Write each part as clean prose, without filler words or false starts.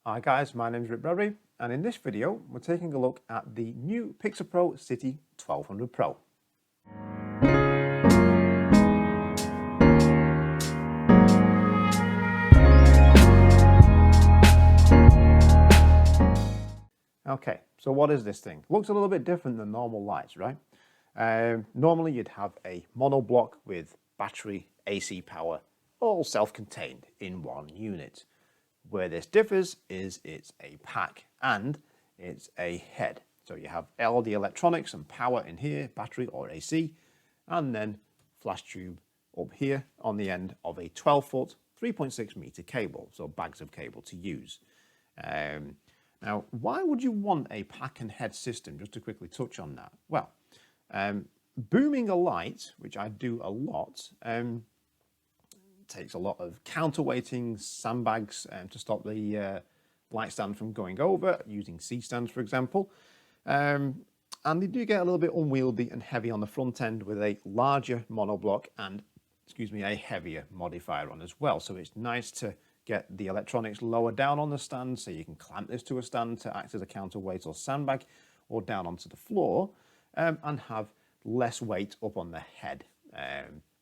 Hi guys, my name is Bradbury, and in this video we're taking a look at the new PIXAPRO CITI1200 PRO. Okay, so what is this thing? Looks a little bit different than normal lights, right? Normally you'd have a monoblock with battery, AC power, all self-contained in one unit. Where this differs is it's a pack and it's a head. So you have all the electronics and power in here, battery or AC, and then flash tube up here on the end of a 12-foot, 3.6 meter cable, so bags of cable to use. Now, why would you want a pack and head system? Just to quickly touch on that. Well, booming a light, which I do a lot, takes a lot of counterweighting, sandbags to stop the light stand from going over, using C-stands for example. And they do get a little bit unwieldy and heavy on the front end with a larger monoblock and, a heavier modifier on as well. So it's nice to get the electronics lower down on the stand, so you can clamp this to a stand to act as a counterweight or sandbag, or down onto the floor, and have less weight up on the head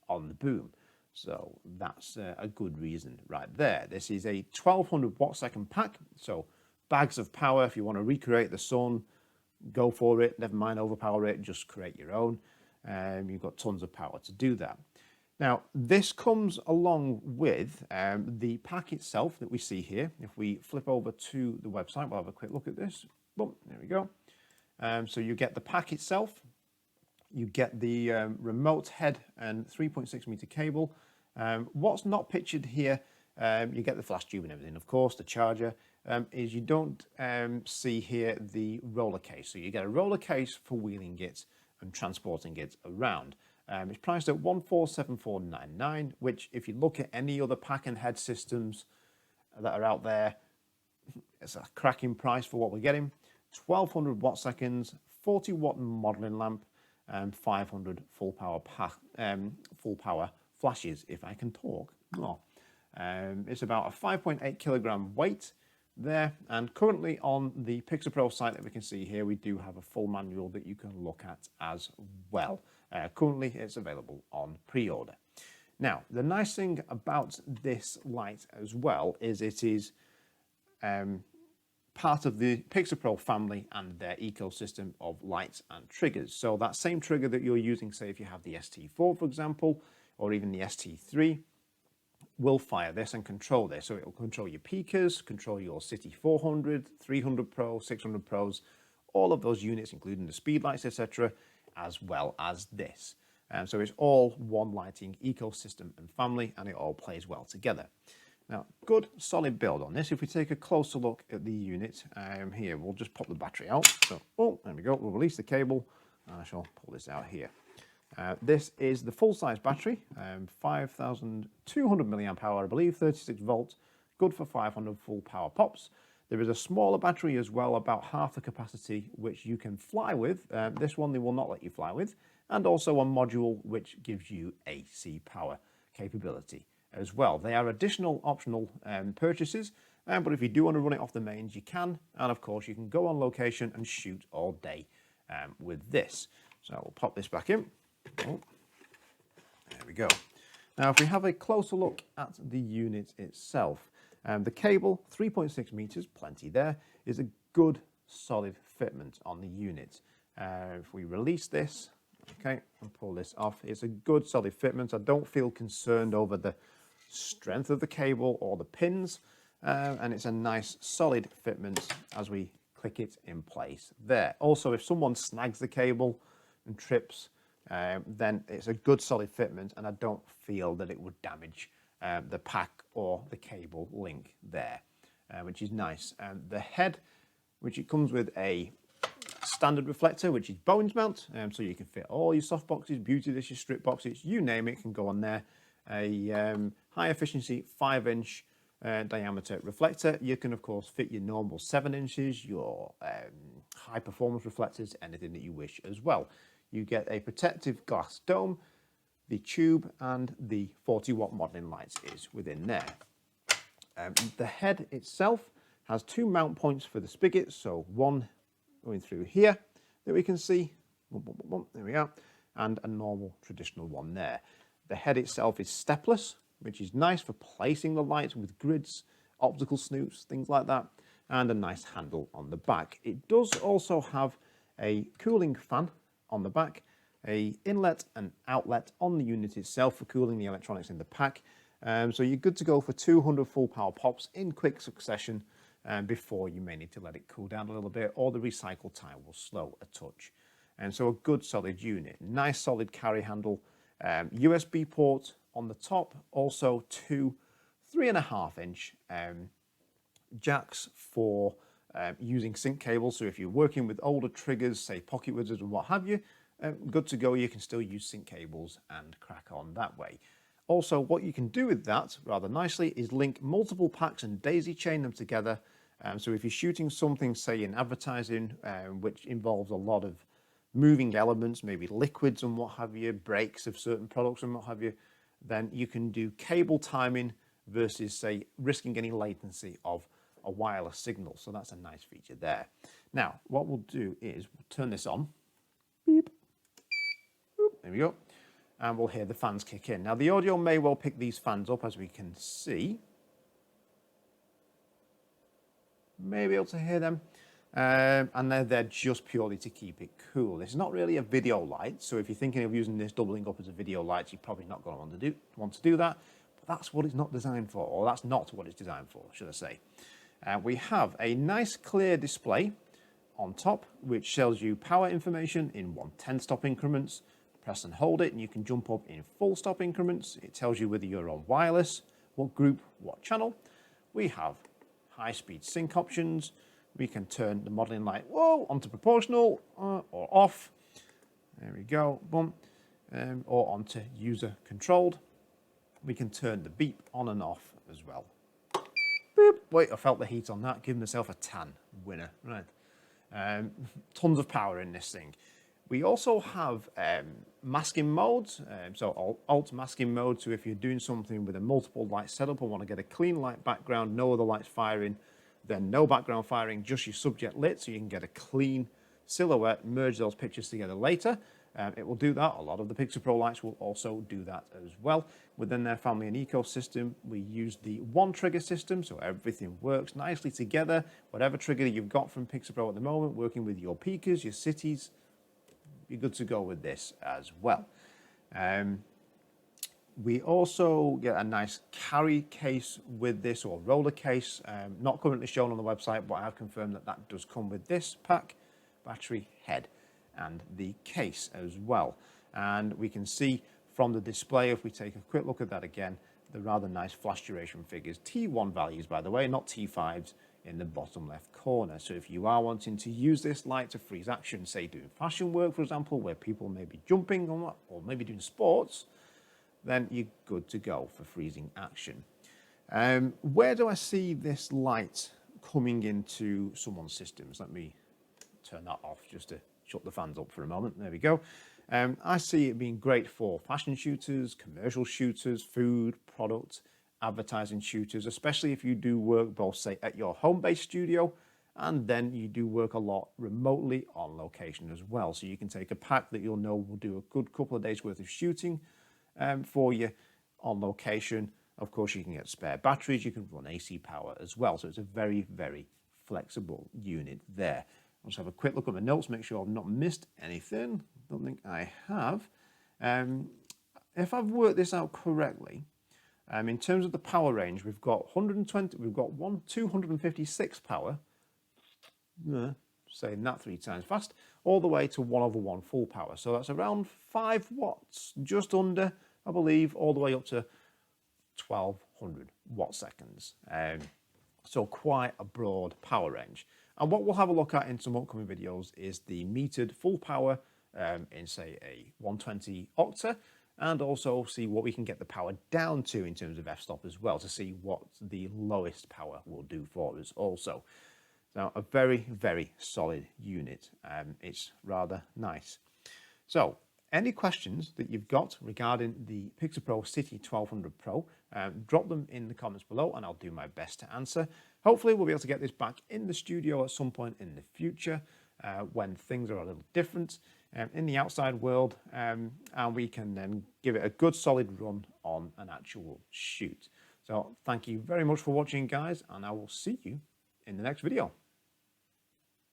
on the boom. So that's a good reason right there. This is a 1200 watt second pack, so bags of power. If you want to recreate the sun, go for it. Never mind overpower it, just create your own. You've got tons of power to do that. Now, this comes along with the pack itself that we see here. If we flip over to the website, we'll have a quick look at this. Boom, there we go. So you get the pack itself. You get the remote head and 3.6 meter cable. What's not pictured here, you get the flash tube and everything, of course, the charger, is you don't see here the roller case. So you get a roller case for wheeling it and transporting it around. It's priced at $1,474.99, which if you look at any other pack and head systems that are out there, it's a cracking price for what we're getting. 1200 watt seconds, 40 watt modeling lamp, 500 full power flashes, if I can talk. Oh. It's about a 5.8 kilogram weight there, and currently on the PixaPro site that we can see here, we do have a full manual that you can look at as well. Currently it's available on pre-order. Now, the nice thing about this light as well is it is part of the Pixapro family and their ecosystem of lights and triggers. So that same trigger that you're using, say if you have the ST4 for example, or even the ST3, will fire this and control this. So it will control your peakers, control your CITI400, 300 Pro, 600 Pros, all of those units, including the speed lights, etc., as well as this. So it's all one lighting ecosystem and family, and it all plays well together. Now, good solid build on this. If we take a closer look at the unit, here, we'll just pop the battery out. So, oh, there we go. We'll release the cable, and I shall pull this out here. This is the full-size battery, 5,200 milliamp hour, I believe, 36 volts, good for 500 full power pops. There is a smaller battery as well, about half the capacity, which you can fly with. This one they will not let you fly with, and also a module which gives you AC power capability as well. They are additional optional purchases, but if you do want to run it off the mains, you can, and of course you can go on location and shoot all day with this. So we'll pop this back in. Oh, there we go. Now, if we have a closer look at the unit itself, the cable, 3.6 meters, plenty there, is a good solid fitment on the unit. If we release this, okay, and pull this off, it's a good solid fitment. I don't feel concerned over the strength of the cable or the pins, and it's a nice solid fitment as we click it in place there. Also, if someone snags the cable and trips, then it's a good solid fitment, and I don't feel that it would damage the pack or the cable link there, which is nice. The head, which it comes with a standard reflector, which is bones mount, so you can fit all your soft boxes, beauty dishes, strip boxes, you name it, can go on there. A high efficiency 5-inch diameter reflector. You can of course fit your normal 7 inches, your high performance reflectors, anything that you wish as well. You get a protective glass dome, the tube, and the 40 watt modeling lights is within there. The head itself Has 2 mount points for the spigots, so one going through here that we can see, there we are, and a normal traditional one there. The head itself is stepless, which is nice for placing the lights with grids, optical snoops, things like that, and a nice handle on the back. It does also have a cooling fan on the back, a inlet and outlet on the unit itself for cooling the electronics in the pack. So you're good to go for 200 full power pops in quick succession before you may need to let it cool down a little bit, or the recycle time will slow a touch. And so a good solid unit, nice solid carry handle, USB port on the top, also two 3.5 inch jacks for using sync cables. So if you're working with older triggers, say pocket wizards and what have you, good to go. You can still use sync cables and crack on that way. Also, what you can do with that rather nicely is link multiple packs and daisy chain them together. So if you're shooting something, say in advertising, which involves a lot of moving elements, maybe liquids and what have you, breaks of certain products and what have you, then you can do cable timing versus, say, risking any latency of a wireless signal. So that's a nice feature there. Now, what we'll do is we'll turn this on. Beep. Boop. There we go. And we'll hear the fans kick in. Now, the audio may well pick these fans up, as we can see. May be able to hear them. And they're there just purely to keep it cool. It's not really a video light, so if you're thinking of using this doubling up as a video light, you're probably not going to want to do that. But that's what it's not designed for, or that's not what it's designed for, should I say. We have a nice clear display on top, which tells you power information in 1/10 stop increments. Press and hold it, and you can jump up in full stop increments. It tells you whether you're on wireless, what group, what channel. We have high-speed sync options. We can turn the modeling light onto proportional or off. There we go, boom. Or onto user controlled. We can turn the beep on and off as well. Boop. Wait, I felt the heat on that. Give myself a tan. Winner. Right. Tons of power in this thing. We also have masking modes. So alt masking mode. So if you're doing something with a multiple light setup and want to get a clean light background, no other lights firing, then no background firing, just your subject lit, so you can get a clean silhouette, merge those pictures together later. It will do that. A lot of the PixaPro lights will also do that as well. Within their family and ecosystem, we use the one trigger system, so everything works nicely together. Whatever trigger you've got from PixaPro at the moment, working with your Pikas, your cities, you're good to go with this as well. We also get a nice carry case with this, or roller case, not currently shown on the website, but I have confirmed that that does come with this pack, battery, head, and the case as well. And we can see from the display, if we take a quick look at that again, the rather nice flash duration figures, T1 values, by the way, not T5s, in the bottom left corner. So if you are wanting to use this light to freeze action, say doing fashion work, for example, where people may be jumping or maybe doing sports, then you're good to go for freezing action. Where do I see this light coming into someone's systems? Let me turn that off just to shut the fans up for a moment. There we go. I see it being great for fashion shooters, commercial shooters, food, product, advertising shooters, especially if you do work both, say, at your home-based studio, and then you do work a lot remotely on location as well. So you can take a pack that you'll know will do a good couple of days worth of shooting for you on location. Of course, you can get spare batteries, you can run AC power as well. So it's a very, very flexible unit there. I'll just have a quick look at my notes, make sure I've not missed anything. Don't think I have. If I've worked this out correctly, in terms of the power range, we've got 120, we've got 256 power, saying that 3 times fast, all the way to 1/1 full power. So that's around 5 watts, just under, I believe, all the way up to 1200 watt seconds. So quite a broad power range. And what we'll have a look at in some upcoming videos is the metered full power in, say, a 120 octa, and also see what we can get the power down to in terms of f-stop as well, to see what the lowest power will do for us also. Now, a very, very solid unit. It's rather nice. So, any questions that you've got regarding the PixaPro CITI1200 PRO, drop them in the comments below and I'll do my best to answer. Hopefully we'll be able to get this back in the studio at some point in the future when things are a little different in the outside world, and we can then give it a good solid run on an actual shoot. So thank you very much for watching, guys, and I will see you in the next video.